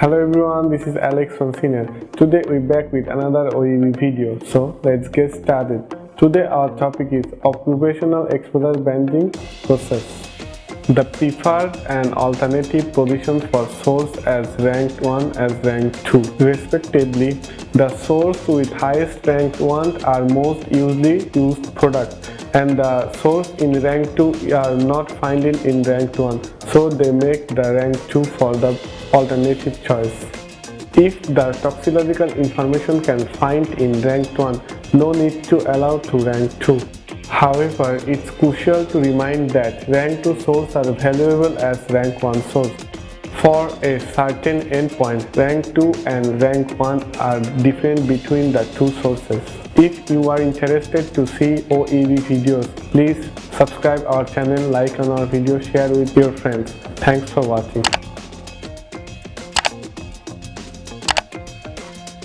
Hello everyone, this is Alex from Senieer. Today we're back with another OEB video. So let's get started. Today our topic is occupational exposure banding process. The preferred and alternative positions for source as ranked 1 as ranked 2 respectively. The source with highest ranked 1 are most usually used product, and the source in rank 2 are not finding in rank 1, so they make the rank 2 for the alternative choice. If the toxicological information can find in rank 1, no need to allow to rank 2. However, it's crucial to remind that rank 2 sources are valuable as rank 1 source. For a certain endpoint, rank 2 and rank 1 are different between the two sources. If you are interested to see OEB videos, please subscribe our channel, like on our video, share with your friends. Thanks for watching.